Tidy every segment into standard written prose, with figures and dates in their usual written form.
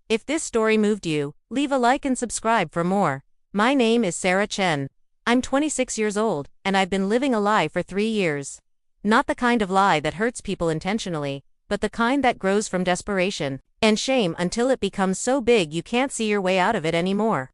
If this story moved you, leave a like and subscribe for more. My name is Sarah Chen. I'm 26 years old, and I've been living a lie for 3 years. Not the kind of lie that hurts people intentionally, but the kind that grows from desperation and shame until it becomes so big you can't see your way out of it anymore.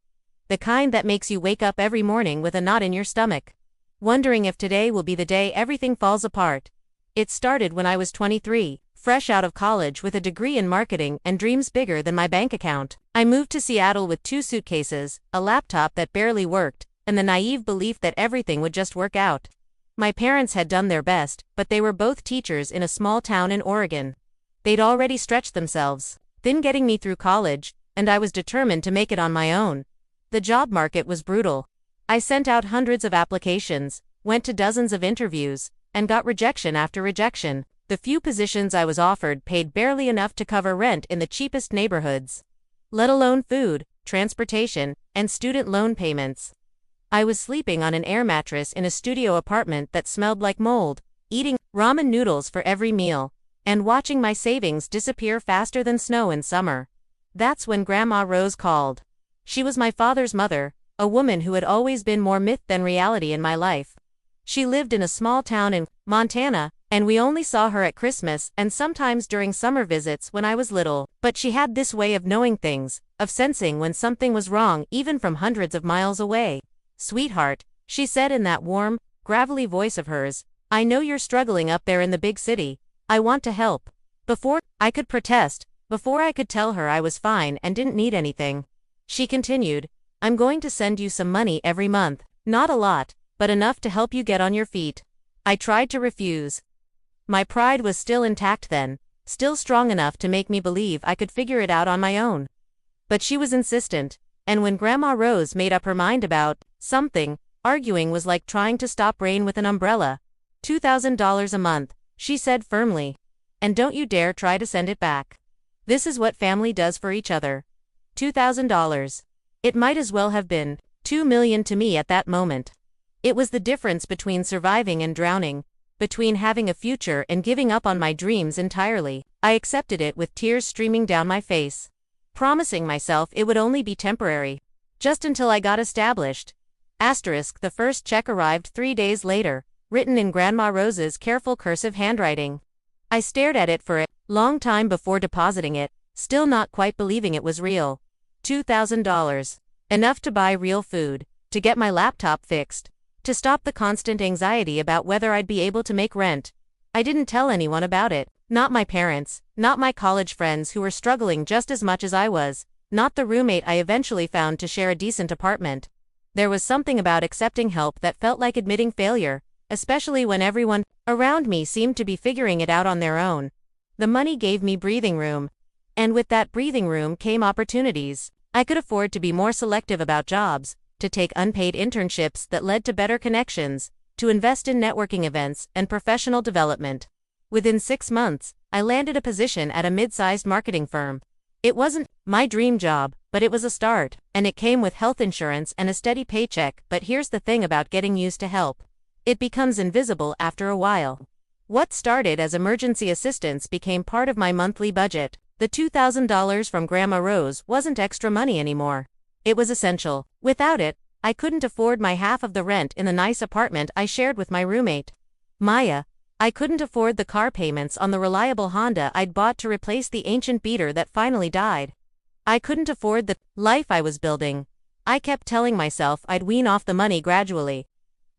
The kind that makes you wake up every morning with a knot in your stomach, wondering if today will be the day everything falls apart. It started when I was 23, fresh out of college with a degree in marketing and dreams bigger than my bank account. I moved to Seattle with 2 suitcases, a laptop that barely worked, and the naive belief that everything would just work out. My parents had done their best, but they were both teachers in a small town in Oregon. They'd already stretched themselves, thin getting me through college, and I was determined to make it on my own. The job market was brutal. I sent out hundreds of applications, went to dozens of interviews, and got rejection after rejection. The few positions I was offered paid barely enough to cover rent in the cheapest neighborhoods, let alone food, transportation, and student loan payments. I was sleeping on an air mattress in a studio apartment that smelled like mold, eating ramen noodles for every meal, and watching my savings disappear faster than snow in summer. That's when Grandma Rose called. She was my father's mother, a woman who had always been more myth than reality in my life. She lived in a small town in Montana, and we only saw her at Christmas and sometimes during summer visits when I was little. But she had this way of knowing things, of sensing when something was wrong even from hundreds of miles away. "Sweetheart," she said in that warm, gravelly voice of hers, "I know you're struggling up there in the big city. I want to help." Before I could protest, before I could tell her I was fine and didn't need anything, she continued, "I'm going to send you some money every month, not a lot, but enough to help you get on your feet." I tried to refuse. My pride was still intact then, still strong enough to make me believe I could figure it out on my own. But she was insistent, and when Grandma Rose made up her mind about something, arguing was like trying to stop rain with an umbrella. $2,000 a month, she said firmly. "And don't you dare try to send it back. This is what family does for each other." $2,000. It might as well have been $2 million to me at that moment. It was the difference between surviving and drowning, between having a future and giving up on my dreams entirely. I accepted it with tears streaming down my face, promising myself it would only be temporary, just until I got established. The first check arrived 3 days later, written in Grandma Rose's careful cursive handwriting. I stared at it for a long time before depositing it, still not quite believing it was real. $2,000. Enough to buy real food, to get my laptop fixed, to stop the constant anxiety about whether I'd be able to make rent. I didn't tell anyone about it, not my parents, not my college friends who were struggling just as much as I was, not the roommate I eventually found to share a decent apartment. There was something about accepting help that felt like admitting failure, especially when everyone around me seemed to be figuring it out on their own. The money gave me breathing room, and with that breathing room came opportunities. I could afford to be more selective about jobs, to take unpaid internships that led to better connections, to invest in networking events and professional development. Within 6 months, I landed a position at a mid-sized marketing firm. It wasn't my dream job, but it was a start, and it came with health insurance and a steady paycheck. But here's the thing about getting used to help. It becomes invisible after a while. What started as emergency assistance became part of my monthly budget. The $2,000 from Grandma Rose wasn't extra money anymore. It was essential. Without it, I couldn't afford my half of the rent in the nice apartment I shared with my roommate, Maya. I couldn't afford the car payments on the reliable Honda I'd bought to replace the ancient beater that finally died. I couldn't afford the life I was building. I kept telling myself I'd wean off the money gradually.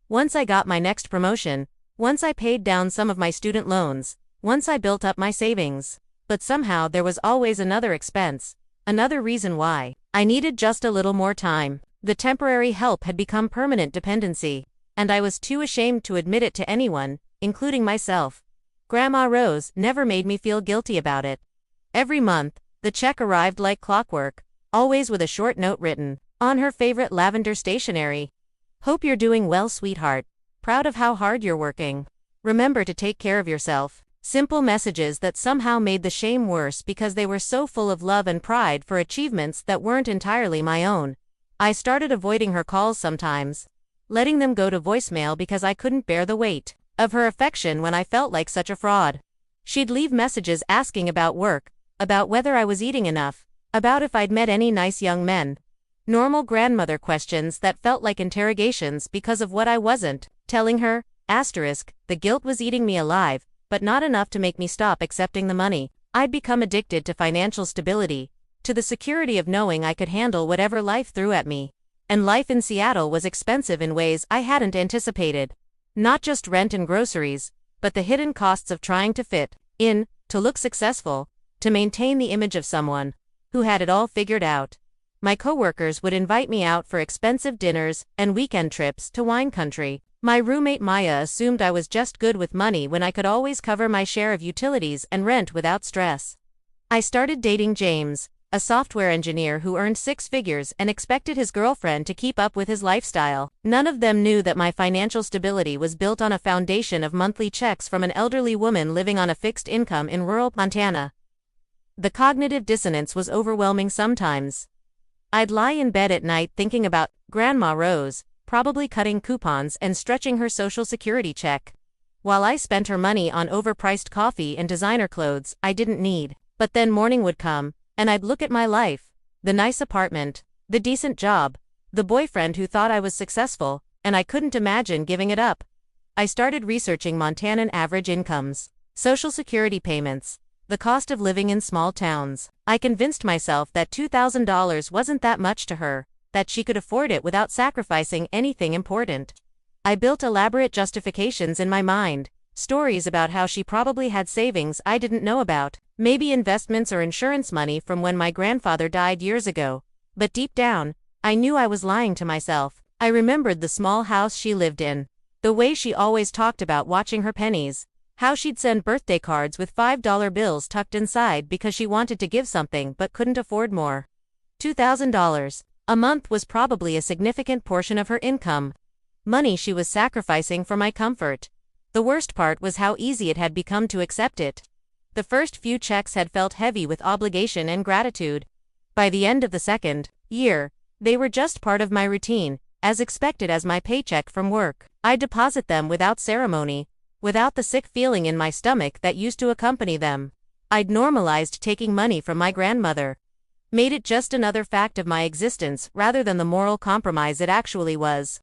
Once I got my next promotion, once I paid down some of my student loans, once I built up my savings. But somehow there was always another expense, another reason why. I needed just a little more time. The temporary help had become permanent dependency, and I was too ashamed to admit it to anyone, including myself. Grandma Rose never made me feel guilty about it. Every month, the check arrived like clockwork, always with a short note written on her favorite lavender stationery. "Hope you're doing well, sweetheart. Proud of how hard you're working. Remember to take care of yourself." Simple messages that somehow made the shame worse because they were so full of love and pride for achievements that weren't entirely my own. I started avoiding her calls sometimes, letting them go to voicemail because I couldn't bear the weight of her affection when I felt like such a fraud. She'd leave messages asking about work, about whether I was eating enough, About if I'd met any nice young men. Normal grandmother questions that felt like interrogations because of what I wasn't telling her. The guilt was eating me alive, but not enough to make me stop accepting the money. I'd become addicted to financial stability, to the security of knowing I could handle whatever life threw at me. And life in Seattle was expensive in ways I hadn't anticipated. Not just rent and groceries, but the hidden costs of trying to fit in, to look successful, to maintain the image of someone who had it all figured out. My coworkers would invite me out for expensive dinners and weekend trips to wine country. My roommate Maya assumed I was just good with money when I could always cover my share of utilities and rent without stress. I started dating James, a software engineer who earned six figures and expected his girlfriend to keep up with his lifestyle. None of them knew that my financial stability was built on a foundation of monthly checks from an elderly woman living on a fixed income in rural Montana. The cognitive dissonance was overwhelming sometimes. I'd lie in bed at night thinking about Grandma Rose, probably cutting coupons and stretching her Social Security check, while I spent her money on overpriced coffee and designer clothes I didn't need. But then morning would come, and I'd look at my life, the nice apartment, the decent job, the boyfriend who thought I was successful, and I couldn't imagine giving it up. I started researching Montanan average incomes, Social Security payments, the cost of living in small towns. I convinced myself that $2,000 wasn't that much to her, that she could afford it without sacrificing anything important. I built elaborate justifications in my mind, stories about how she probably had savings I didn't know about, maybe investments or insurance money from when my grandfather died years ago. But deep down, I knew I was lying to myself. I remembered the small house she lived in, the way she always talked about watching her pennies, how she'd send birthday cards with $5 bills tucked inside because she wanted to give something but couldn't afford more. $2,000 a month was probably a significant portion of her income. Money she was sacrificing for my comfort. The worst part was how easy it had become to accept it. The first few checks had felt heavy with obligation and gratitude. By the end of the second year, they were just part of my routine, as expected as my paycheck from work. I'd deposit them without ceremony, without the sick feeling in my stomach that used to accompany them. I'd normalized taking money from my grandmother, made it just another fact of my existence rather than the moral compromise it actually was.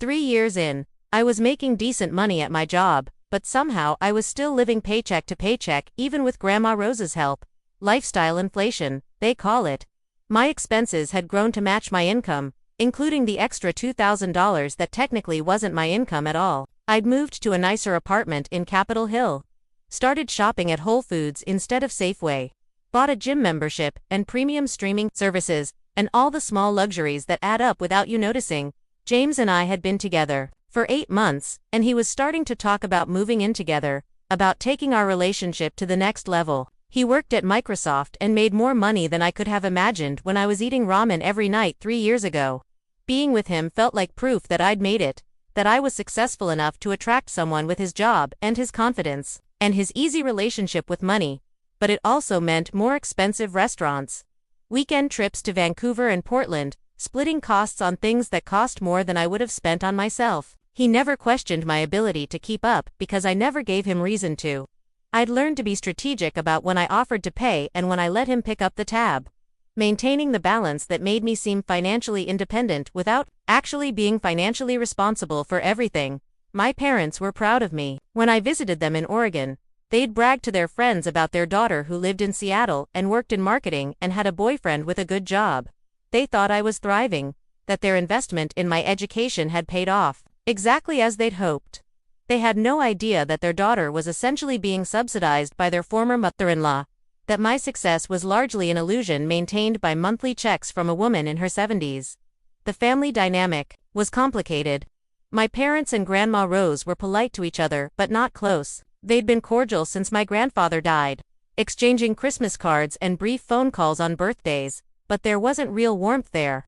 3 years in, I was making decent money at my job, but somehow I was still living paycheck to paycheck even with Grandma Rose's help. Lifestyle inflation, they call it. My expenses had grown to match my income, including the extra $2,000 that technically wasn't my income at all. I'd moved to a nicer apartment in Capitol Hill, started shopping at Whole Foods instead of Safeway, bought a gym membership and premium streaming services, and all the small luxuries that add up without you noticing. James and I had been together for 8 months, and he was starting to talk about moving in together, about taking our relationship to the next level. He worked at Microsoft and made more money than I could have imagined when I was eating ramen every night 3 years ago. Being with him felt like proof that I'd made it, that I was successful enough to attract someone with his job and his confidence, and his easy relationship with money. But it also meant more expensive restaurants, weekend trips to Vancouver and Portland, splitting costs on things that cost more than I would have spent on myself. He never questioned my ability to keep up because I never gave him reason to. I'd learned to be strategic about when I offered to pay and when I let him pick up the tab, maintaining the balance that made me seem financially independent without actually being financially responsible for everything. My parents were proud of me. When I visited them in Oregon, they'd brag to their friends about their daughter who lived in Seattle and worked in marketing and had a boyfriend with a good job. They thought I was thriving, that their investment in my education had paid off, exactly as they'd hoped. They had no idea that their daughter was essentially being subsidized by their former mother-in-law, that my success was largely an illusion maintained by monthly checks from a woman in her 70s. The family dynamic was complicated. My parents and Grandma Rose were polite to each other but not close. They'd been cordial since my grandfather died, exchanging Christmas cards and brief phone calls on birthdays, but there wasn't real warmth there.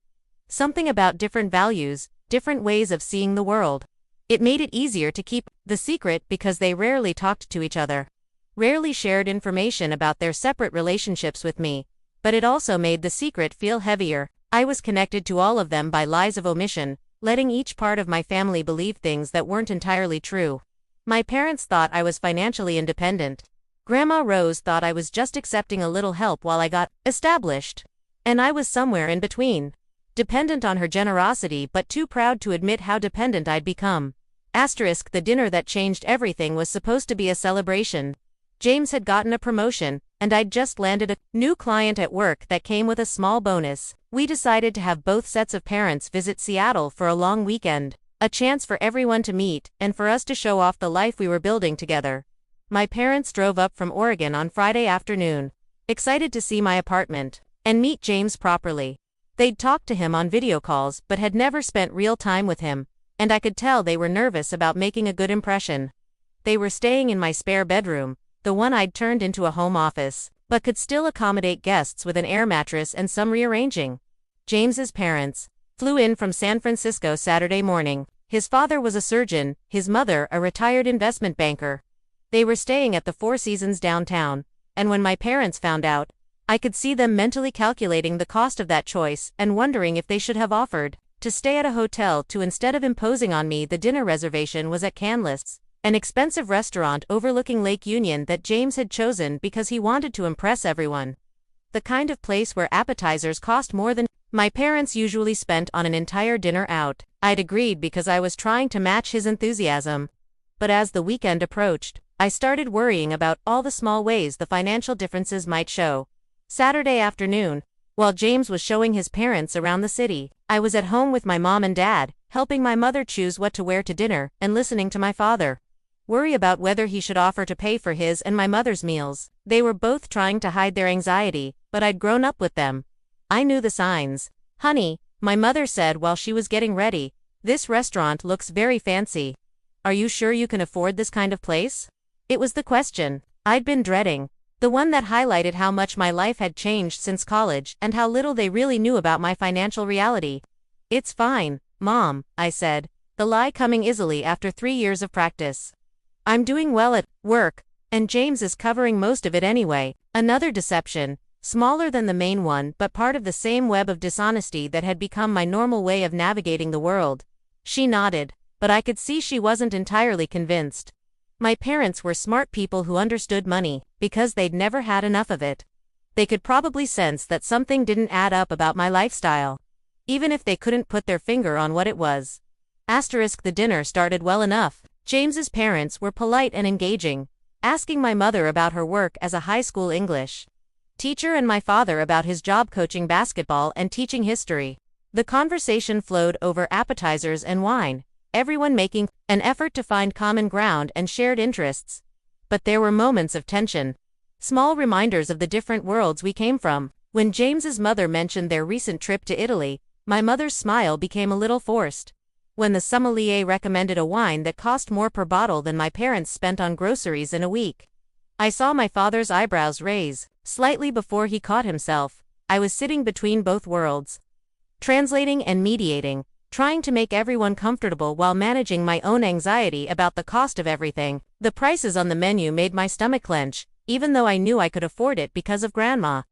Something about different values, different ways of seeing the world. It made it easier to keep the secret because they rarely talked to each other, rarely shared information about their separate relationships with me, but it also made the secret feel heavier. I was connected to all of them by lies of omission, letting each part of my family believe things that weren't entirely true. My parents thought I was financially independent. Grandma Rose thought I was just accepting a little help while I got established. And I was somewhere in between. Dependent on her generosity but too proud to admit how dependent I'd become. Asterisk, the dinner that changed everything was supposed to be a celebration. James had gotten a promotion, and I'd just landed a new client at work that came with a small bonus. We decided to have both sets of parents visit Seattle for a long weekend. A chance for everyone to meet, and for us to show off the life we were building together. My parents drove up from Oregon on Friday afternoon, excited to see my apartment and meet James properly. They'd talked to him on video calls but had never spent real time with him, and I could tell they were nervous about making a good impression. They were staying in my spare bedroom, the one I'd turned into a home office, but could still accommodate guests with an air mattress and some rearranging. James's parents flew in from San Francisco Saturday morning. His father was a surgeon, his mother a retired investment banker. They were staying at the Four Seasons downtown, and when my parents found out, I could see them mentally calculating the cost of that choice and wondering if they should have offered to stay at a hotel to instead of imposing on me. The dinner reservation was at Canlis, an expensive restaurant overlooking Lake Union that James had chosen because he wanted to impress everyone. The kind of place where appetizers cost more than my parents usually spent on an entire dinner out. I'd agreed because I was trying to match his enthusiasm. But as the weekend approached, I started worrying about all the small ways the financial differences might show. Saturday afternoon, while James was showing his parents around the city, I was at home with my mom and dad, helping my mother choose what to wear to dinner and listening to my father worry about whether he should offer to pay for his and my mother's meals. They were both trying to hide their anxiety, but I'd grown up with them. I knew the signs. "Honey," my mother said while she was getting ready, "this restaurant looks very fancy. Are you sure you can afford this kind of place?" It was the question I'd been dreading, the one that highlighted how much my life had changed since college and how little they really knew about my financial reality. "It's fine, Mom," I said, the lie coming easily after 3 years of practice. "I'm doing well at work, and James is covering most of it anyway." Another deception, smaller than the main one but part of the same web of dishonesty that had become my normal way of navigating the world. She nodded, but I could see she wasn't entirely convinced. My parents were smart people who understood money, because they'd never had enough of it. They could probably sense that something didn't add up about my lifestyle, even if they couldn't put their finger on what it was. Asterisk, the dinner started well enough. James's parents were polite and engaging, asking my mother about her work as a high school English teacher and my father about his job coaching basketball and teaching history. The conversation flowed over appetizers and wine, everyone making an effort to find common ground and shared interests. But there were moments of tension, small reminders of the different worlds we came from. When James's mother mentioned their recent trip to Italy, my mother's smile became a little forced. When the sommelier recommended a wine that cost more per bottle than my parents spent on groceries in a week, I saw my father's eyebrows raise slightly before he caught himself. I was sitting between both worlds, translating and mediating, trying to make everyone comfortable while managing my own anxiety about the cost of everything. The prices on the menu made my stomach clench, even though I knew I could afford it because of Grandma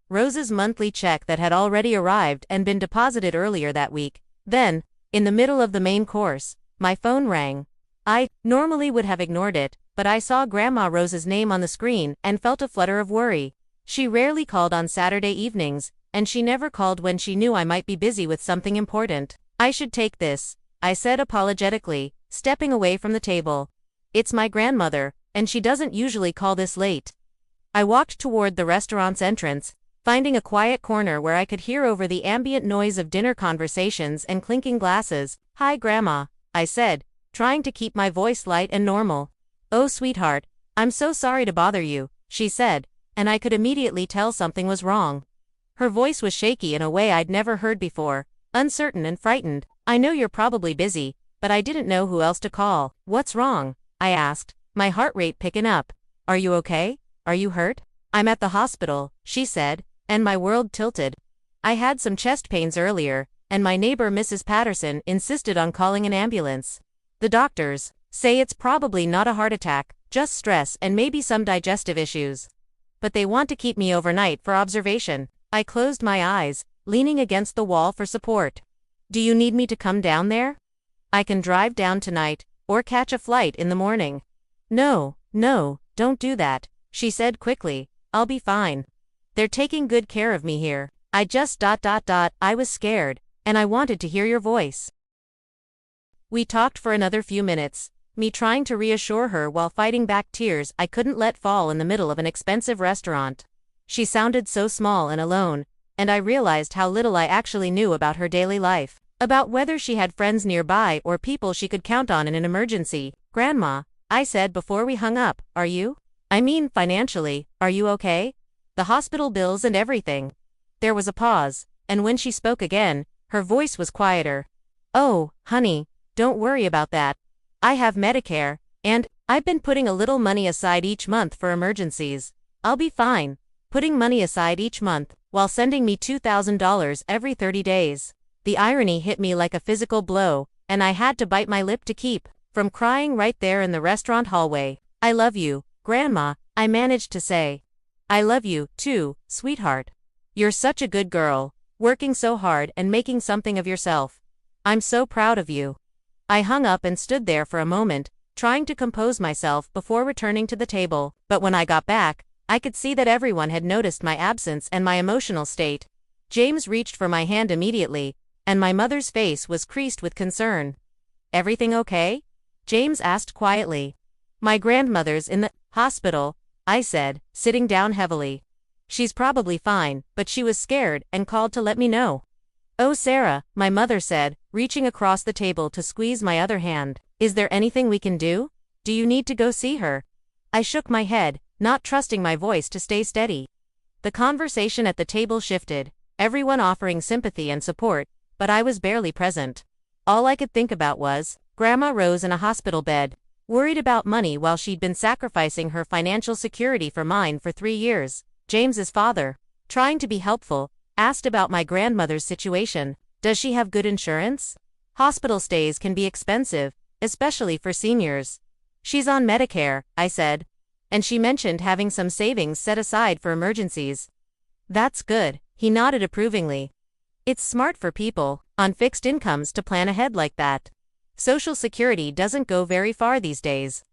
Rose's monthly check that had already arrived and been deposited earlier that week. Then, in the middle of the main course, my phone rang. I normally would have ignored it, but I saw Grandma Rose's name on the screen and felt a flutter of worry. She rarely called on Saturday evenings, and she never called when she knew I might be busy with something important. "I should take this," I said apologetically, stepping away from the table. "It's my grandmother, and she doesn't usually call this late." I walked toward the restaurant's entrance, finding a quiet corner where I could hear over the ambient noise of dinner conversations and clinking glasses. "Hi, Grandma," I said, trying to keep my voice light and normal. "Oh, sweetheart, I'm so sorry to bother you," she said, and I could immediately tell something was wrong. Her voice was shaky in a way I'd never heard before, uncertain and frightened. "I know you're probably busy, but I didn't know who else to call." "What's wrong?" I asked, my heart rate picking up. "Are you okay? Are you hurt?" "I'm at the hospital," she said, and my world tilted. I had some chest pains earlier, and my neighbor Mrs. Patterson insisted on calling an ambulance. "The doctors say it's probably not a heart attack, just stress and maybe some digestive issues. But they want to keep me overnight for observation." I closed my eyes, leaning against the wall for support. "Do you need me to come down there? I can drive down tonight, or catch a flight in the morning." No, don't do that," she said quickly. I'll be fine. They're taking good care of me here. I was scared, and I wanted to hear your voice. We talked for another few minutes, me trying to reassure her while fighting back tears I couldn't let fall in the middle of an expensive restaurant. She sounded so small and alone, and I realized how little I actually knew about her daily life, about whether she had friends nearby or people she could count on in an emergency. Grandma, I said before we hung up, are you? I mean financially, are you okay? The hospital bills and everything. There was a pause, and when she spoke again, her voice was quieter. Oh, honey, don't worry about that. I have Medicare, and I've been putting a little money aside each month for emergencies. I'll be fine. Putting money aside each month, while sending me $2,000 every 30 days. The irony hit me like a physical blow, and I had to bite my lip to keep from crying right there in the restaurant hallway. I love you, Grandma, I managed to say. I love you, too, sweetheart. You're such a good girl, working so hard and making something of yourself. I'm so proud of you. I hung up and stood there for a moment, trying to compose myself before returning to the table, but when I got back, I could see that everyone had noticed my absence and my emotional state. James reached for my hand immediately, and my mother's face was creased with concern. Everything okay? James asked quietly. My grandmother's in the hospital, I said, sitting down heavily. She's probably fine, but she was scared and called to let me know. Oh, Sarah, my mother said, reaching across the table to squeeze my other hand. Is there anything we can do? Do you need to go see her? I shook my head, not trusting my voice to stay steady. The conversation at the table shifted, everyone offering sympathy and support, but I was barely present. All I could think about was, Grandma Rose in a hospital bed, worried about money while she'd been sacrificing her financial security for mine for 3 years. James's father, trying to be helpful, asked about my grandmother's situation. Does she have good insurance? Hospital stays can be expensive, especially for seniors. She's on Medicare, I said. And she mentioned having some savings set aside for emergencies. That's good, he nodded approvingly. It's smart for people on fixed incomes to plan ahead like that. Social Security doesn't go very far these days.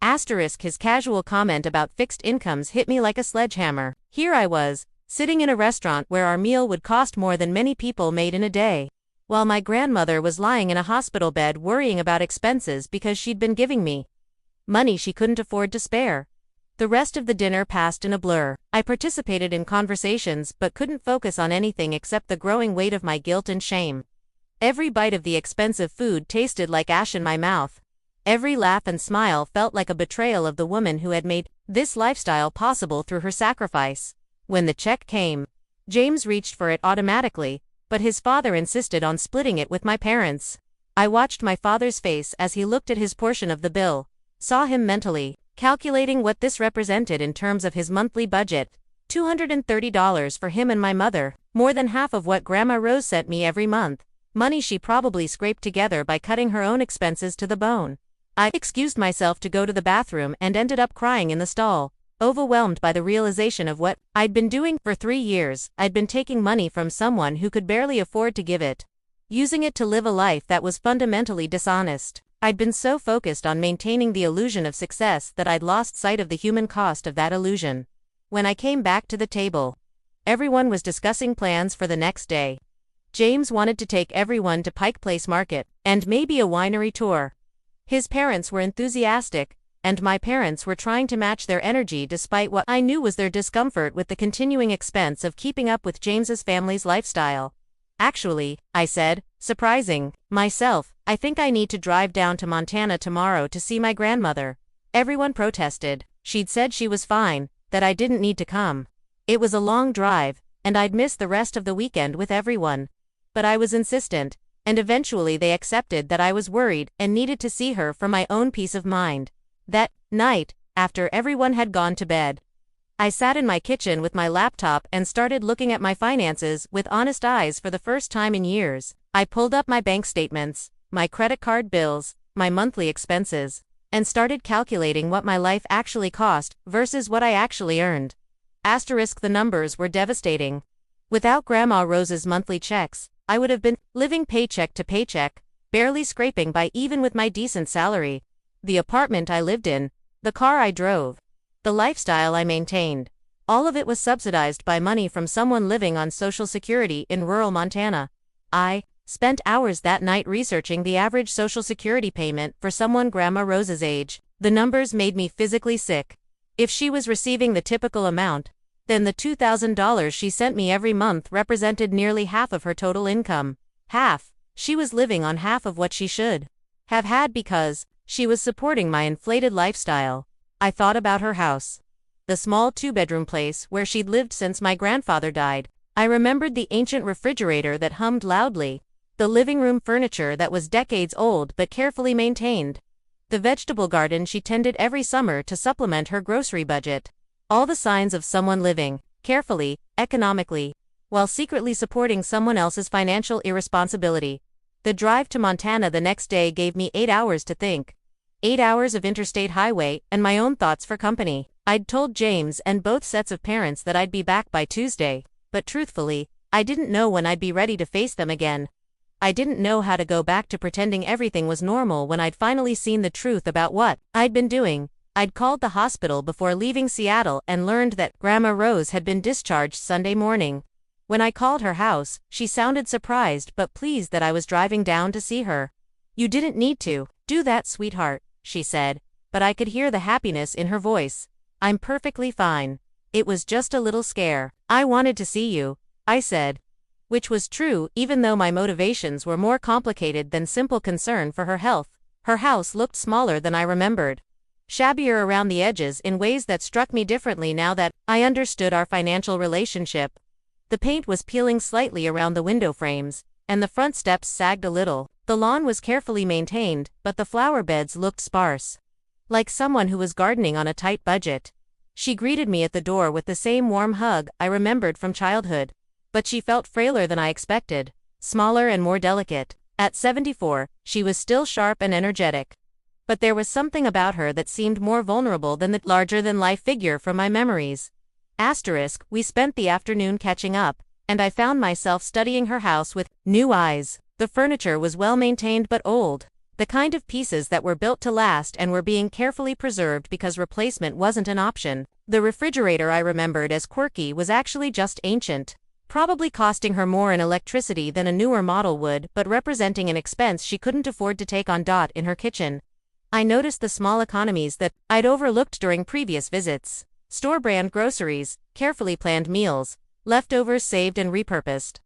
His casual comment about fixed incomes hit me like a sledgehammer. Here I was, sitting in a restaurant where our meal would cost more than many people made in a day, while my grandmother was lying in a hospital bed worrying about expenses because she'd been giving me money she couldn't afford to spare. The rest of the dinner passed in a blur. I participated in conversations but couldn't focus on anything except the growing weight of my guilt and shame. Every bite of the expensive food tasted like ash in my mouth. Every laugh and smile felt like a betrayal of the woman who had made this lifestyle possible through her sacrifice. When the check came, James reached for it automatically, but his father insisted on splitting it with my parents. I watched my father's face as he looked at his portion of the bill, saw him mentally calculating what this represented in terms of his monthly budget. $230 for him and my mother, more than half of what Grandma Rose sent me every month, money she probably scraped together by cutting her own expenses to the bone. I excused myself to go to the bathroom and ended up crying in the stall, overwhelmed by the realization of what I'd been doing for 3 years. I'd been taking money from someone who could barely afford to give it, using it to live a life that was fundamentally dishonest. I'd been so focused on maintaining the illusion of success that I'd lost sight of the human cost of that illusion. When I came back to the table, everyone was discussing plans for the next day. James wanted to take everyone to Pike Place Market, and maybe a winery tour. His parents were enthusiastic, and my parents were trying to match their energy despite what I knew was their discomfort with the continuing expense of keeping up with James's family's lifestyle. Actually, I said, surprising myself, I think I need to drive down to Montana tomorrow to see my grandmother. Everyone protested. She'd said she was fine, that I didn't need to come. It was a long drive, and I'd miss the rest of the weekend with everyone. But I was insistent, and eventually they accepted that I was worried and needed to see her for my own peace of mind. That night, after everyone had gone to bed, I sat in my kitchen with my laptop and started looking at my finances with honest eyes for the first time in years. I pulled up my bank statements, my credit card bills, my monthly expenses, and started calculating what my life actually cost versus what I actually earned. The numbers were devastating. Without Grandma Rose's monthly checks, I would have been living paycheck to paycheck, barely scraping by even with my decent salary. The apartment I lived in, the car I drove, The lifestyle I maintained. All of it was subsidized by money from someone living on Social Security in rural Montana. I spent hours that night researching the average Social Security payment for someone Grandma Rose's age. The numbers made me physically sick. If she was receiving the typical amount, then the $2,000 she sent me every month represented nearly half of her total income. Half. She was living on half of what she should have had because she was supporting my inflated lifestyle. I thought about her house. The small two-bedroom place where she'd lived since my grandfather died. I remembered the ancient refrigerator that hummed loudly, the living room furniture that was decades old but carefully maintained, the vegetable garden she tended every summer to supplement her grocery budget. All the signs of someone living carefully, economically, while secretly supporting someone else's financial irresponsibility. The drive to Montana the next day gave me 8 hours to think. 8 hours of interstate highway and my own thoughts for company. I'd told James and both sets of parents that I'd be back by Tuesday, but truthfully, I didn't know when I'd be ready to face them again. I didn't know how to go back to pretending everything was normal when I'd finally seen the truth about what I'd been doing. I'd called the hospital before leaving Seattle and learned that Grandma Rose had been discharged Sunday morning. When I called her house, she sounded surprised but pleased that I was driving down to see her. "You didn't need to do that, sweetheart," she said, but I could hear the happiness in her voice. "I'm perfectly fine. It was just a little scare. I wanted to see you," I said. Which was true, even though my motivations were more complicated than simple concern for her health. Her house looked smaller than I remembered. Shabbier around the edges in ways that struck me differently now that I understood our financial relationship. The paint was peeling slightly around the window frames, and the front steps sagged a little. The lawn was carefully maintained, but the flower beds looked sparse. Like someone who was gardening on a tight budget. She greeted me at the door with the same warm hug I remembered from childhood. But she felt frailer than I expected, smaller and more delicate. At 74, she was still sharp and energetic. But there was something about her that seemed more vulnerable than the larger-than-life figure from my memories. We spent the afternoon catching up, and I found myself studying her house with new eyes. The furniture was well-maintained but old. The kind of pieces that were built to last and were being carefully preserved because replacement wasn't an option. The refrigerator I remembered as quirky was actually just ancient, probably costing her more in electricity than a newer model would, but representing an expense she couldn't afford to take on. In her kitchen, I noticed the small economies that I'd overlooked during previous visits. Store-brand groceries, carefully planned meals, leftovers saved and repurposed.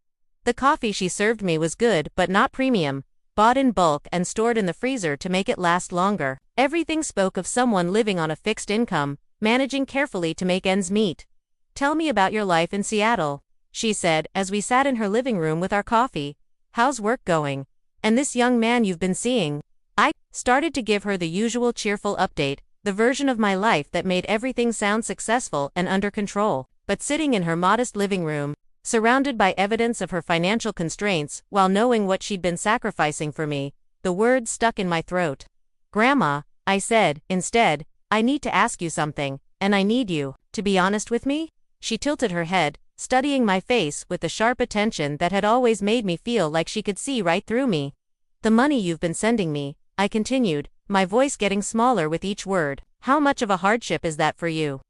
The coffee she served me was good but not premium, bought in bulk and stored in the freezer to make it last longer. Everything spoke of someone living on a fixed income, managing carefully to make ends meet. "Tell me about your life in Seattle," she said as we sat in her living room with our coffee. "How's work going? And this young man you've been seeing?" I started to give her the usual cheerful update, the version of my life that made everything sound successful and under control. But sitting in her modest living room, surrounded by evidence of her financial constraints while knowing what she'd been sacrificing for me, the words stuck in my throat. "Grandma," I said, instead, "I need to ask you something, and I need you to be honest with me." She tilted her head, studying my face with the sharp attention that had always made me feel like she could see right through me. "The money you've been sending me," I continued, my voice getting smaller with each word. "How much of a hardship is that for you?"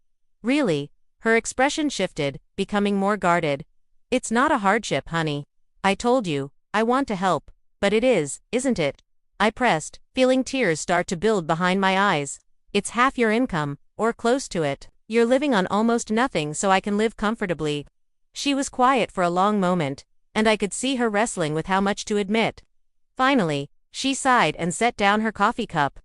"Really?" Her expression shifted, becoming more guarded. "It's not a hardship, honey. I told you, I want to help. But it is, isn't it?" I pressed, feeling tears start to build behind my eyes. "It's half your income, or close to it. You're living on almost nothing so I can live comfortably." She was quiet for a long moment, and I could see her wrestling with how much to admit. Finally, she sighed and set down her coffee cup.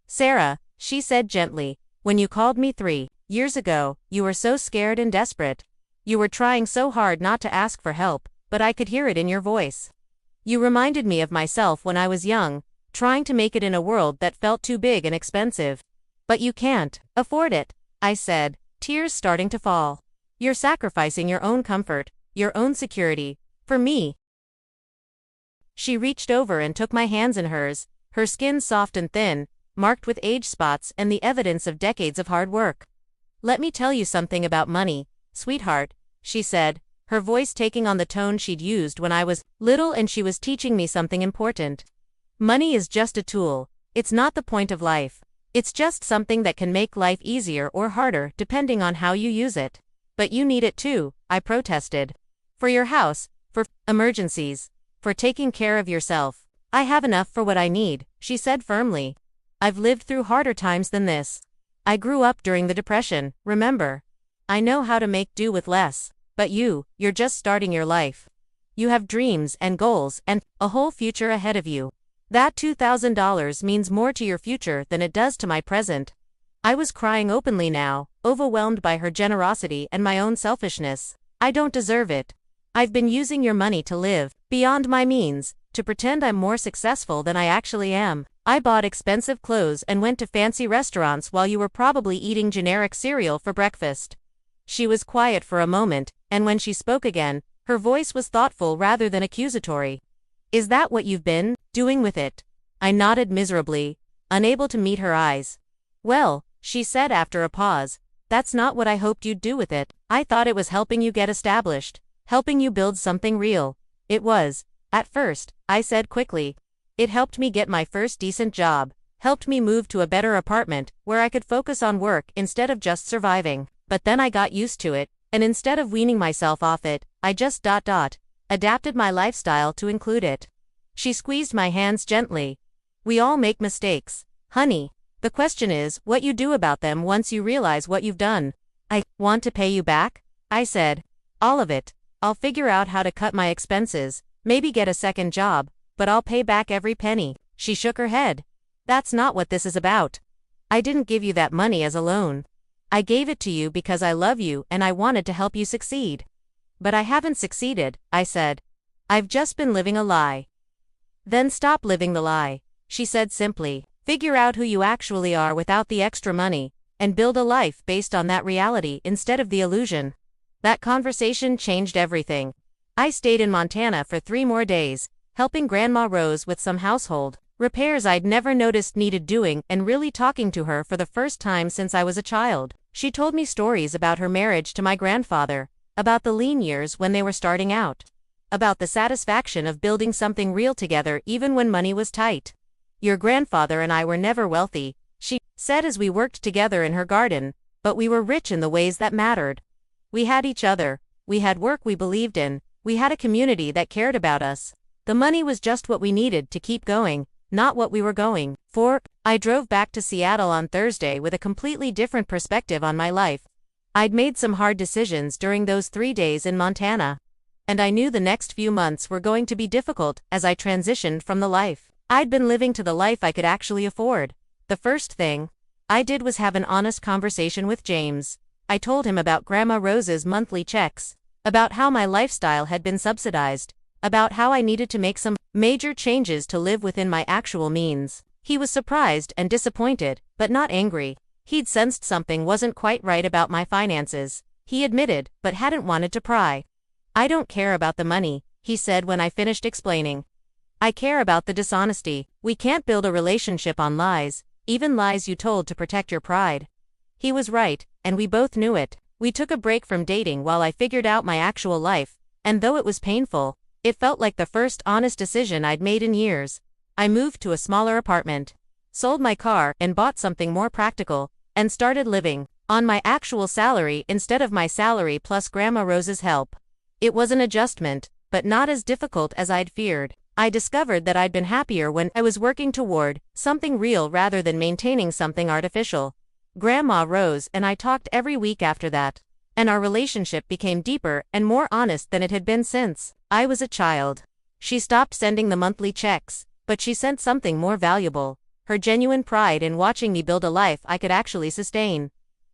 "Sarah," she said gently, "when you called me 3 years ago, you were so scared and desperate. You were trying so hard not to ask for help, but I could hear it in your voice. You reminded me of myself when I was young, trying to make it in a world that felt too big and expensive. But you can't afford it," I said, tears starting to fall. "You're sacrificing your own comfort, your own security, for me." She reached over and took my hands in hers, her skin soft and thin, marked with age spots and the evidence of decades of hard work. "Let me tell you something about money, sweetheart," she said, her voice taking on the tone she'd used when I was little and she was teaching me something important. "Money is just a tool. It's not the point of life. It's just something that can make life easier or harder depending on how you use it. But you need it too, I protested. For your house, for emergencies, for taking care of yourself. I have enough for what I need, she said firmly. I've lived through harder times than this. I grew up during the Depression, remember? I know how to make do with less. But you're just starting your life. You have dreams and goals and a whole future ahead of you. That $2,000 means more to your future than it does to my present. I was crying openly now, overwhelmed by her generosity and my own selfishness. I don't deserve it. I've been using your money to live, beyond my means, to pretend I'm more successful than I actually am. I bought expensive clothes and went to fancy restaurants while you were probably eating generic cereal for breakfast. She was quiet for a moment, and when she spoke again, her voice was thoughtful rather than accusatory. Is that what you've been doing with it? I nodded miserably, unable to meet her eyes. Well, she said after a pause, that's not what I hoped you'd do with it. I thought it was helping you get established, helping you build something real. It was, at first, I said quickly. It helped me get my first decent job, helped me move to a better apartment where I could focus on work instead of just surviving. But then I got used to it, and instead of weaning myself off it, I just adapted my lifestyle to include it. She squeezed my hands gently. We all make mistakes, honey. The question is what you do about them once you realize what you've done. I want to pay you back, I said. All of it. I'll figure out how to cut my expenses, maybe get a second job, but I'll pay back every penny. She shook her head. That's not what this is about. I didn't give you that money as a loan. I gave it to you because I love you and I wanted to help you succeed. But I haven't succeeded, I said. I've just been living a lie. Then stop living the lie, she said simply. Figure out who you actually are without the extra money, and build a life based on that reality instead of the illusion. That conversation changed everything. I stayed in Montana for 3 more days, helping Grandma Rose with some household repairs I'd never noticed needed doing and really talking to her for the first time since I was a child. She told me stories about her marriage to my grandfather, about the lean years when they were starting out, about the satisfaction of building something real together even when money was tight. Your grandfather and I were never wealthy, she said as we worked together in her garden, but we were rich in the ways that mattered. We had each other, we had work we believed in, we had a community that cared about us. The money was just what we needed to keep going, not what we were going for. I drove back to Seattle on Thursday with a completely different perspective on my life. I'd made some hard decisions during those 3 days in Montana. And I knew the next few months were going to be difficult as I transitioned from the life I'd been living to the life I could actually afford. The first thing I did was have an honest conversation with James. I told him about Grandma Rose's monthly checks, about how my lifestyle had been subsidized, about how I needed to make some major changes to live within my actual means. He was surprised and disappointed, but not angry. He'd sensed something wasn't quite right about my finances, he admitted, but hadn't wanted to pry. I don't care about the money, he said when I finished explaining. I care about the dishonesty. We can't build a relationship on lies, even lies you told to protect your pride. He was right, and we both knew it. We took a break from dating while I figured out my actual life, and though it was painful, it felt like the first honest decision I'd made in years. I moved to a smaller apartment, sold my car and bought something more practical, and started living on my actual salary instead of my salary plus Grandma Rose's help. It was an adjustment, but not as difficult as I'd feared. I discovered that I'd been happier when I was working toward something real rather than maintaining something artificial. Grandma Rose and I talked every week after that, and our relationship became deeper and more honest than it had been since I was a child. She stopped sending the monthly checks, but she sent something more valuable, her genuine pride in watching me build a life I could actually sustain.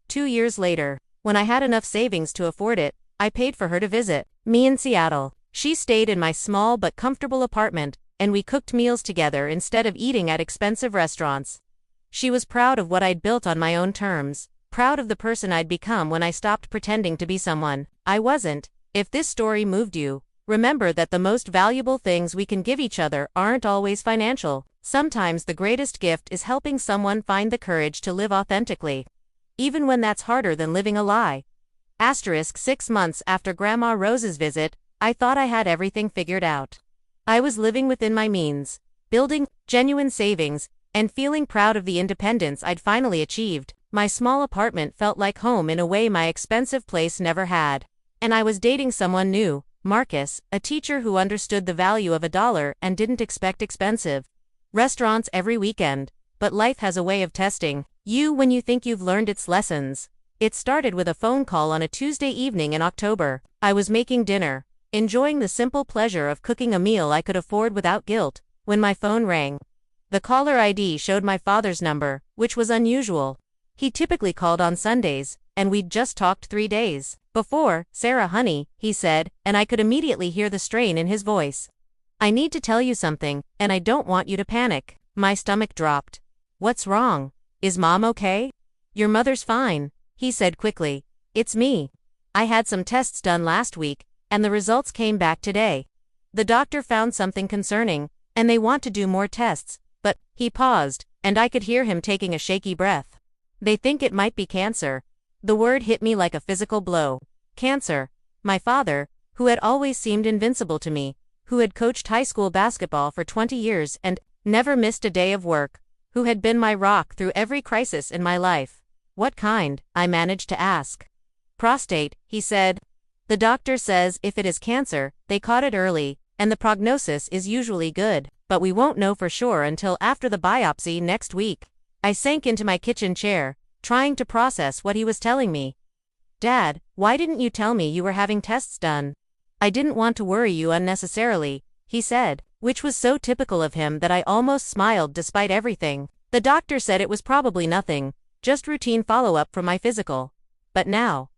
2 years later, when I had enough savings to afford it, I paid for her to visit me in Seattle. She stayed in my small but comfortable apartment, and we cooked meals together instead of eating at expensive restaurants. She was proud of what I'd built on my own terms, proud of the person I'd become when I stopped pretending to be someone I wasn't. If this story moved you, remember that the most valuable things we can give each other aren't always financial. Sometimes the greatest gift is helping someone find the courage to live authentically, even when that's harder than living a lie. * 6 months after Grandma Rose's visit, I thought I had everything figured out. I was living within my means, building genuine savings, and feeling proud of the independence I'd finally achieved. My small apartment felt like home in a way my expensive place never had. And I was dating someone new, Marcus, a teacher who understood the value of $1 and didn't expect expensive restaurants every weekend. But life has a way of testing you when you think you've learned its lessons. It started with a phone call on a Tuesday evening in October. I was making dinner, enjoying the simple pleasure of cooking a meal I could afford without guilt, when my phone rang. The caller ID showed my father's number, which was unusual. He typically called on Sundays, and we'd just talked 3 days before. "Sarah, honey," he said, and I could immediately hear the strain in his voice. "I need to tell you something, and I don't want you to panic." My stomach dropped. "What's wrong? Is Mom okay?" "Your mother's fine," he said quickly. "It's me. I had some tests done last week, and the results came back today. The doctor found something concerning, and they want to do more tests, but..." He paused, and I could hear him taking a shaky breath. "They think it might be cancer." The word hit me like a physical blow. Cancer. My father, who had always seemed invincible to me, who had coached high school basketball for 20 years and never missed a day of work, who had been my rock through every crisis in my life. "What kind?" I managed to ask. "Prostate," he said. "The doctor says if it is cancer, they caught it early, and the prognosis is usually good, but we won't know for sure until after the biopsy next week." I sank into my kitchen chair, trying to process what he was telling me. "Dad, why didn't you tell me you were having tests done?" "I didn't want to worry you unnecessarily," he said, which was so typical of him that I almost smiled despite everything. "The doctor said it was probably nothing, just routine follow-up from my physical. But now, ...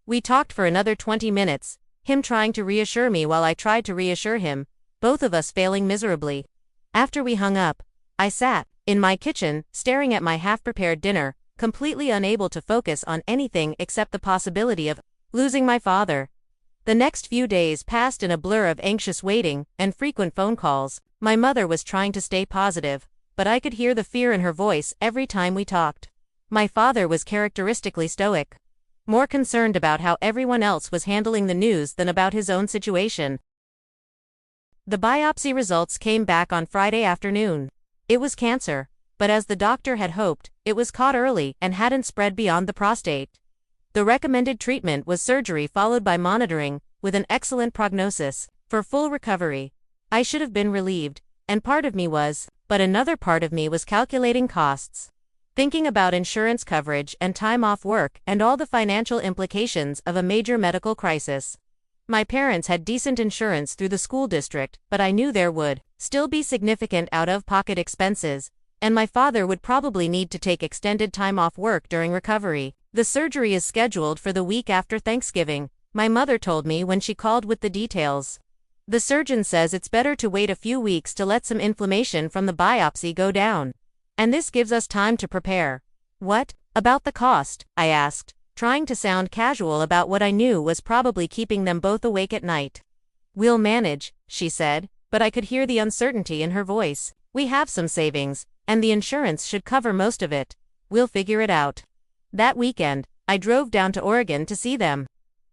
We talked for another 20 minutes, him trying to reassure me while I tried to reassure him, both of us failing miserably. After we hung up, I sat in my kitchen, staring at my half-prepared dinner, completely unable to focus on anything except the possibility of losing my father. The next few days passed in a blur of anxious waiting and frequent phone calls. My mother was trying to stay positive, but I could hear the fear in her voice every time we talked. My father was characteristically stoic, more concerned about how everyone else was handling the news than about his own situation. The biopsy results came back on Friday afternoon. It was cancer, but as the doctor had hoped, it was caught early and hadn't spread beyond the prostate. The recommended treatment was surgery followed by monitoring, with an excellent prognosis for full recovery. I should have been relieved, and part of me was, but another part of me was calculating costs, thinking about insurance coverage and time off work and all the financial implications of a major medical crisis. My parents had decent insurance through the school district, but I knew there would still be significant out-of-pocket expenses, and my father would probably need to take extended time off work during recovery. "The surgery is scheduled for the week after Thanksgiving," my mother told me when she called with the details. "The surgeon says it's better to wait a few weeks to let some inflammation from the biopsy go down. And this gives us time to prepare." "What about the cost?" I asked, trying to sound casual about what I knew was probably keeping them both awake at night. "We'll manage," she said, but I could hear the uncertainty in her voice. "We have some savings, and the insurance should cover most of it. We'll figure it out." That weekend, I drove down to Oregon to see them.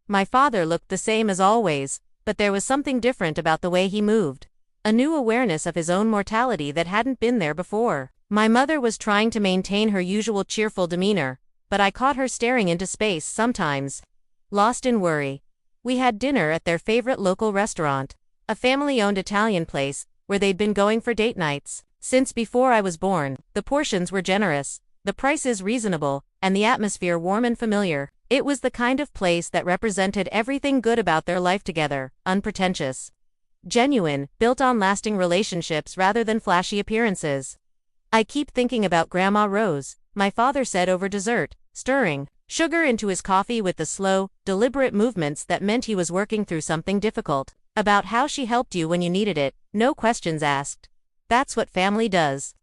My father looked the same as always, but there was something different about the way he moved. A new awareness of his own mortality that hadn't been there before. My mother was trying to maintain her usual cheerful demeanor, but I caught her staring into space sometimes, lost in worry. We had dinner at their favorite local restaurant, a family-owned Italian place, where they'd been going for date nights since before I was born. The portions were generous, the prices reasonable, and the atmosphere warm and familiar. It was the kind of place that represented everything good about their life together, unpretentious, genuine, built on lasting relationships rather than flashy appearances. "I keep thinking about Grandma Rose," my father said over dessert, stirring sugar into his coffee with the slow, deliberate movements that meant he was working through something difficult. "About how she helped you when you needed it, no questions asked. That's what family does."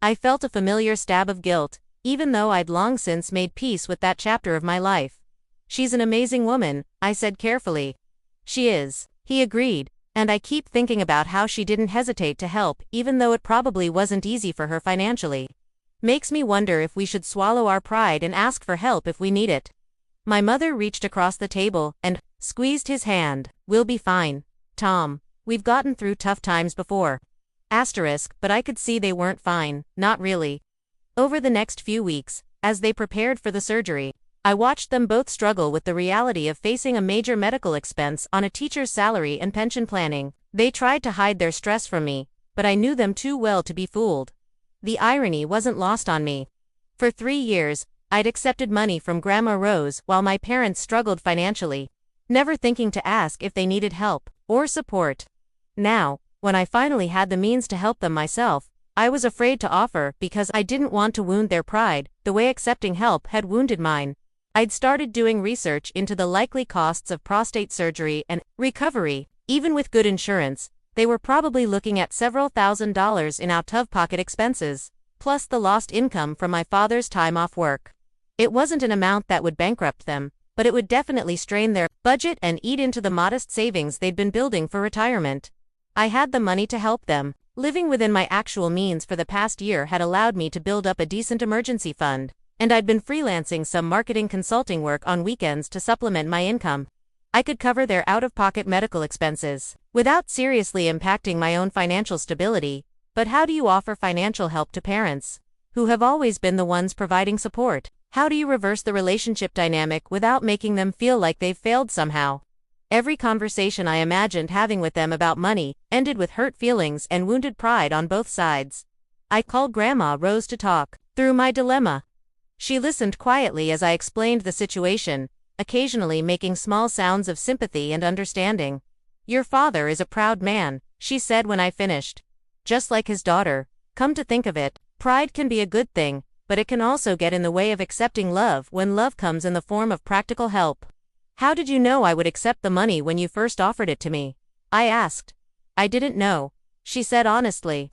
I felt a familiar stab of guilt, even though I'd long since made peace with that chapter of my life. "She's an amazing woman," I said carefully. "She is," he agreed, "and I keep thinking about how she didn't hesitate to help even though it probably wasn't easy for her financially. Makes me wonder if we should swallow our pride and ask for help if we need it." My mother reached across the table and squeezed his hand. "We'll be fine, Tom. We've gotten through tough times before." But I could see they weren't fine, not really. Over the next few weeks, as they prepared for the surgery, I watched them both struggle with the reality of facing a major medical expense on a teacher's salary and pension planning. They tried to hide their stress from me, but I knew them too well to be fooled. The irony wasn't lost on me. For 3 years, I'd accepted money from Grandma Rose while my parents struggled financially, never thinking to ask if they needed help or support. Now, when I finally had the means to help them myself, I was afraid to offer because I didn't want to wound their pride, the way accepting help had wounded mine. I'd started doing research into the likely costs of prostate surgery and recovery. Even with good insurance, they were probably looking at several $1,000s in out-of-pocket expenses, plus the lost income from my father's time off work. It wasn't an amount that would bankrupt them, but it would definitely strain their budget and eat into the modest savings they'd been building for retirement. I had the money to help them. Living within my actual means for the past year had allowed me to build up a decent emergency fund, and I'd been freelancing some marketing consulting work on weekends to supplement my income. I could cover their out-of-pocket medical expenses without seriously impacting my own financial stability. But how do you offer financial help to parents who have always been the ones providing support? How do you reverse the relationship dynamic without making them feel like they've failed somehow? Every conversation I imagined having with them about money ended with hurt feelings and wounded pride on both sides. I called Grandma Rose to talk through my dilemma. She listened quietly as I explained the situation, occasionally making small sounds of sympathy and understanding. "Your father is a proud man," she said when I finished. "Just like his daughter. Come to think of it, pride can be a good thing, but it can also get in the way of accepting love when love comes in the form of practical help." "How did you know I would accept the money when you first offered it to me?" I asked. "I didn't know," she said honestly.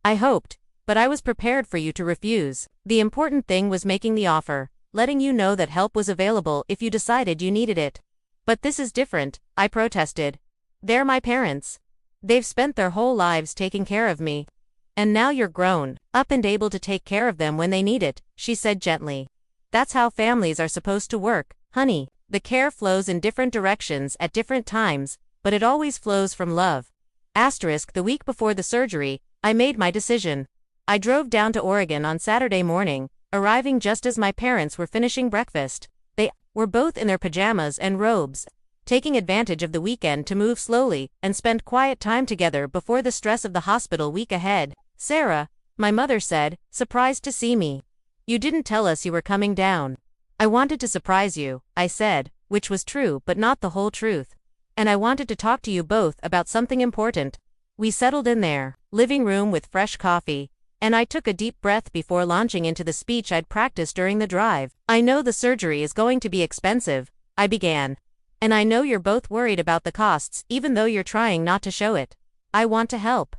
"I hoped, but I was prepared for you to refuse. The important thing was making the offer, letting you know that help was available if you decided you needed it." "But this is different," I protested. "They're my parents. They've spent their whole lives taking care of me. And now you're grown up and able to take care of them when they need it," she said gently. "That's how families are supposed to work, honey. The care flows in different directions at different times, but it always flows from love." The week before the surgery, I made my decision. I drove down to Oregon on Saturday morning, arriving just as my parents were finishing breakfast. They were both in their pajamas and robes, taking advantage of the weekend to move slowly and spend quiet time together before the stress of the hospital week ahead. "Sarah," my mother said, surprised to see me. "You didn't tell us you were coming down." "I wanted to surprise you," I said, which was true but not the whole truth. "And I wanted to talk to you both about something important." We settled in their living room with fresh coffee, and I took a deep breath before launching into the speech I'd practiced during the drive. "I know the surgery is going to be expensive," I began. "And I know you're both worried about the costs even though you're trying not to show it. I want to help."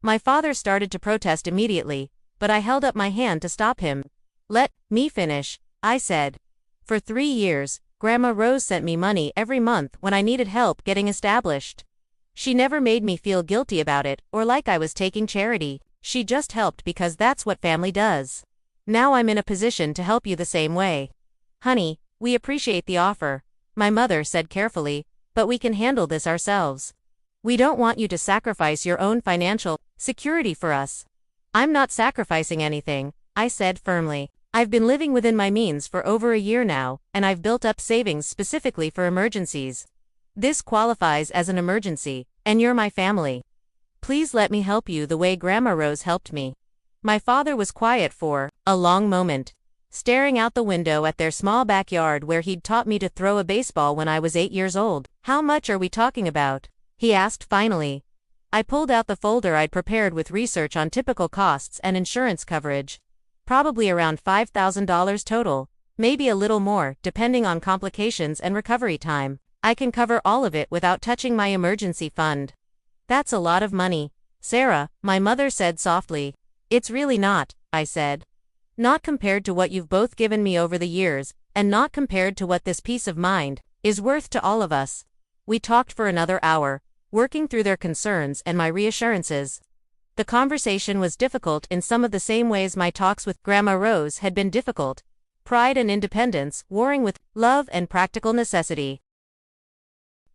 My father started to protest immediately, but I held up my hand to stop him. "Let me finish," I said. "For 3 years, Grandma Rose sent me money every month when I needed help getting established. She never made me feel guilty about it or like I was taking charity. She just helped because that's what family does. Now I'm in a position to help you the same way. Honey, we appreciate the offer," my mother said carefully, "but we can handle this ourselves. We don't want you to sacrifice your own financial security for us." "I'm not sacrificing anything," I said firmly. "I've been living within my means for over a year now, and I've built up savings specifically for emergencies. This qualifies as an emergency, and you're my family. Please let me help you the way Grandma Rose helped me." My father was quiet for a long moment, staring out the window at their small backyard where he'd taught me to throw a baseball when I was 8 years old. "How much are we talking about?" he asked finally. I pulled out the folder I'd prepared with research on typical costs and insurance coverage. "Probably around $5,000 total, maybe a little more, depending on complications and recovery time. I can cover all of it without touching my emergency fund." "That's a lot of money, Sarah," my mother said softly. "It's really not," I said. "Not compared to what you've both given me over the years, and not compared to what this peace of mind is worth to all of us." We talked for another hour, working through their concerns and my reassurances. The conversation was difficult in some of the same ways my talks with Grandma Rose had been difficult. Pride and independence warring with love and practical necessity.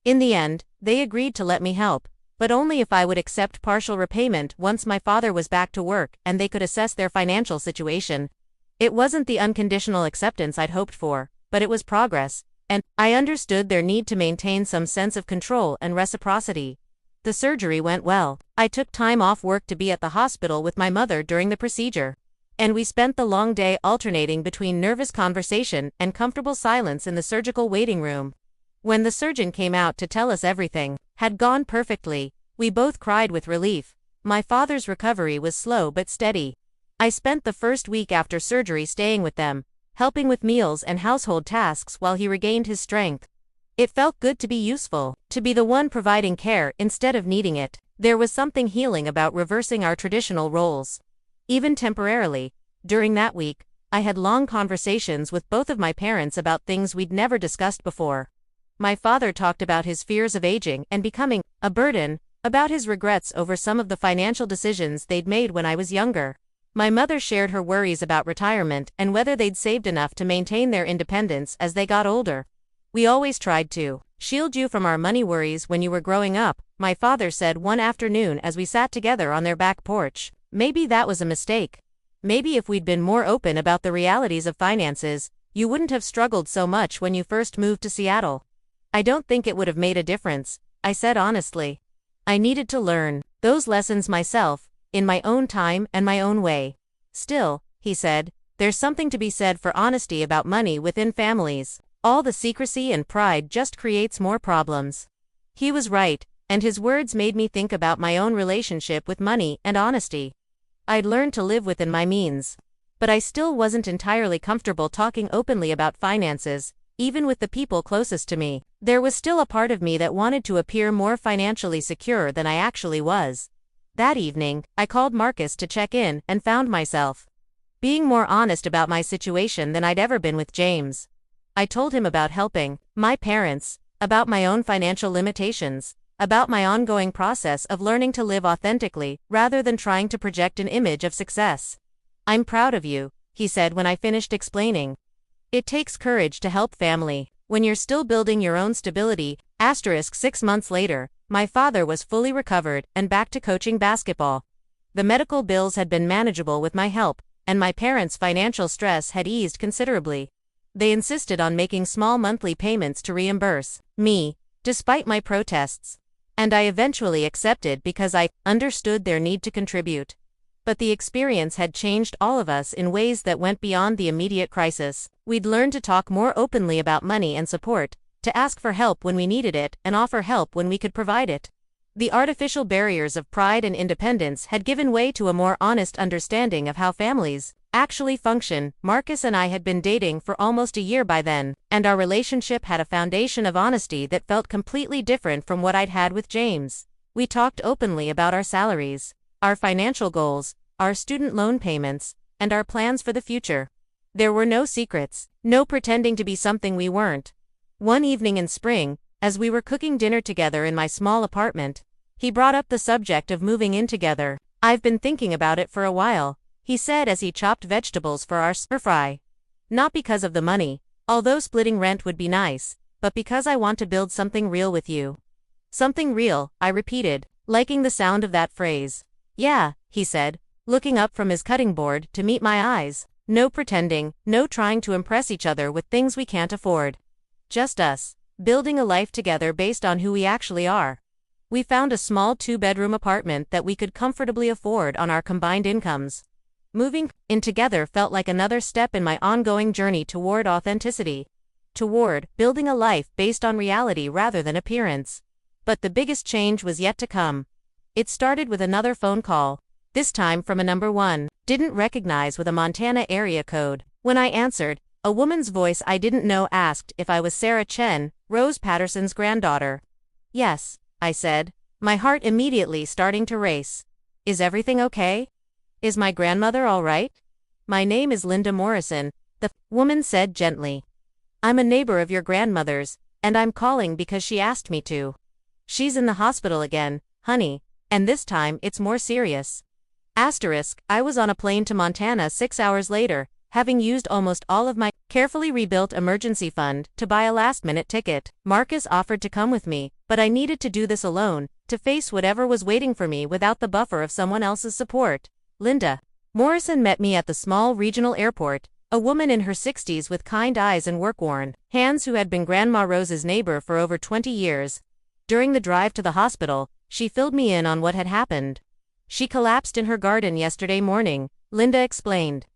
In the end, they agreed to let me help, but only if I would accept partial repayment once my father was back to work and they could assess their financial situation. It wasn't the unconditional acceptance I'd hoped for, but it was progress, and I understood their need to maintain some sense of control and reciprocity. The surgery went well. I took time off work to be at the hospital with my mother during the procedure. And we spent the long day alternating between nervous conversation and comfortable silence in the surgical waiting room. When the surgeon came out to tell us everything had gone perfectly, we both cried with relief. My father's recovery was slow but steady. I spent the first week after surgery staying with them, helping with meals and household tasks while he regained his strength. It felt good to be useful, to be the one providing care instead of needing it. There was something healing about reversing our traditional roles. Even temporarily, during that week, I had long conversations with both of my parents about things we'd never discussed before. My father talked about his fears of aging and becoming a burden, about his regrets over some of the financial decisions they'd made when I was younger. My mother shared her worries about retirement and whether they'd saved enough to maintain their independence as they got older. "We always tried to shield you from our money worries when you were growing up," my father said one afternoon as we sat together on their back porch. "Maybe that was a mistake. Maybe if we'd been more open about the realities of finances, you wouldn't have struggled so much when you first moved to Seattle." "I don't think it would have made a difference," I said honestly. I needed to learn those lessons myself, in my own time and my own way. "Still," he said, "there's something to be said for honesty about money within families. All the secrecy and pride just creates more problems." He was right, and his words made me think about my own relationship with money and honesty. I'd learned to live within my means. But I still wasn't entirely comfortable talking openly about finances, even with the people closest to me. There was still a part of me that wanted to appear more financially secure than I actually was. That evening, I called Marcus to check in and found myself being more honest about my situation than I'd ever been with James. I told him about helping my parents, about my own financial limitations, about my ongoing process of learning to live authentically rather than trying to project an image of success. "I'm proud of you," he said when I finished explaining. "It takes courage to help family when you're still building your own stability." 6 months later, my father was fully recovered and back to coaching basketball. The medical bills had been manageable with my help, and my parents' financial stress had eased considerably. They insisted on making small monthly payments to reimburse me, despite my protests. And I eventually accepted because I understood their need to contribute. But the experience had changed all of us in ways that went beyond the immediate crisis. We'd learned to talk more openly about money and support, to ask for help when we needed it and offer help when we could provide it. The artificial barriers of pride and independence had given way to a more honest understanding of how families actually function. Marcus and I had been dating for almost a year by then, and our relationship had a foundation of honesty that felt completely different from what I'd had with James. We talked openly about our salaries, our financial goals, our student loan payments, and our plans for the future. There were no secrets, no pretending to be something we weren't. One evening in spring, as we were cooking dinner together in my small apartment, he brought up the subject of moving in together. "I've been thinking about it for a while," he said as he chopped vegetables for our stir-fry. "Not because of the money, although splitting rent would be nice, but because I want to build something real with you." "Something real," I repeated, liking the sound of that phrase. "Yeah," he said, looking up from his cutting board to meet my eyes. "No pretending, no trying to impress each other with things we can't afford. Just us, building a life together based on who we actually are." We found a small 2-bedroom apartment that we could comfortably afford on our combined incomes. Moving in together felt like another step in my ongoing journey toward authenticity, toward building a life based on reality rather than appearance. But the biggest change was yet to come. It started with another phone call, this time from a number one didn't recognize with a Montana area code. When I answered, a woman's voice I didn't know asked if I was Sarah Chen, Rose Patterson's granddaughter. "Yes," I said, my heart immediately starting to race. "Is everything okay? Is my grandmother all right?" "My name is Linda Morrison," the woman said gently. "I'm a neighbor of your grandmother's, and I'm calling because she asked me to. She's in the hospital again, honey, and this time it's more serious." I was on a plane to Montana 6 hours later, having used almost all of my carefully rebuilt emergency fund to buy a last-minute ticket. Marcus offered to come with me, but I needed to do this alone, to face whatever was waiting for me without the buffer of someone else's support. Linda Morrison met me at the small regional airport, a woman in her 60s with kind eyes and work-worn hands who had been Grandma Rose's neighbor for over 20 years. During the drive to the hospital, she filled me in on what had happened. She collapsed in her garden yesterday morning, Linda explained.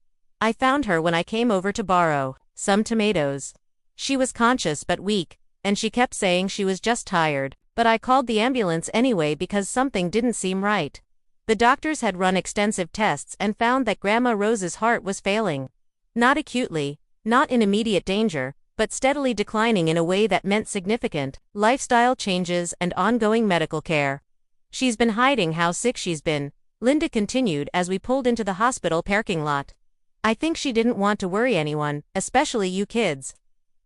I found her when I came over to borrow some tomatoes. She was conscious but weak, and she kept saying she was just tired, but I called the ambulance anyway because something didn't seem right. The doctors had run extensive tests and found that Grandma Rose's heart was failing. Not acutely, not in immediate danger, but steadily declining in a way that meant significant lifestyle changes and ongoing medical care. She's been hiding how sick she's been, Linda continued as we pulled into the hospital parking lot. I think she didn't want to worry anyone, especially you kids.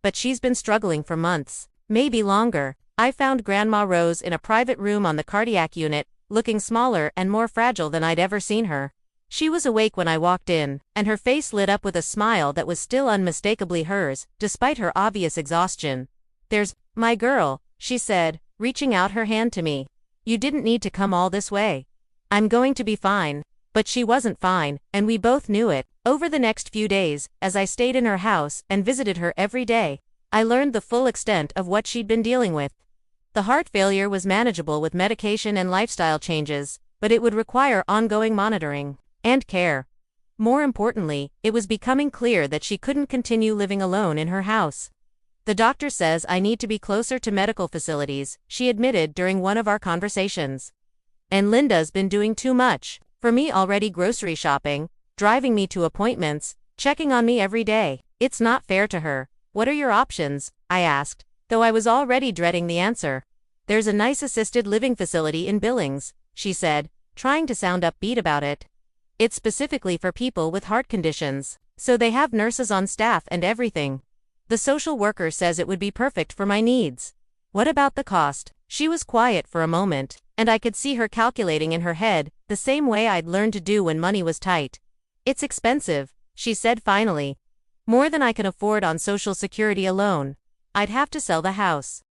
But she's been struggling for months, maybe longer. I found Grandma Rose in a private room on the cardiac unit, looking smaller and more fragile than I'd ever seen her. She was awake when I walked in, and her face lit up with a smile that was still unmistakably hers, despite her obvious exhaustion. There's my girl, she said, reaching out her hand to me. You didn't need to come all this way. I'm going to be fine. But she wasn't fine, and we both knew it. Over the next few days, as I stayed in her house and visited her every day, I learned the full extent of what she'd been dealing with. The heart failure was manageable with medication and lifestyle changes, but it would require ongoing monitoring and care. More importantly, it was becoming clear that she couldn't continue living alone in her house. The doctor says I need to be closer to medical facilities, she admitted during one of our conversations. And Linda's been doing too much for me already, grocery shopping, driving me to appointments, checking on me every day. It's not fair to her. What are your options? I asked, though I was already dreading the answer. There's a nice assisted living facility in Billings, she said, trying to sound upbeat about it. It's specifically for people with heart conditions, so they have nurses on staff and everything. The social worker says it would be perfect for my needs. What about the cost? She was quiet for a moment, and I could see her calculating in her head, the same way I'd learned to do when money was tight. It's expensive, she said finally. More than I can afford on Social Security alone. I'd have to sell the house.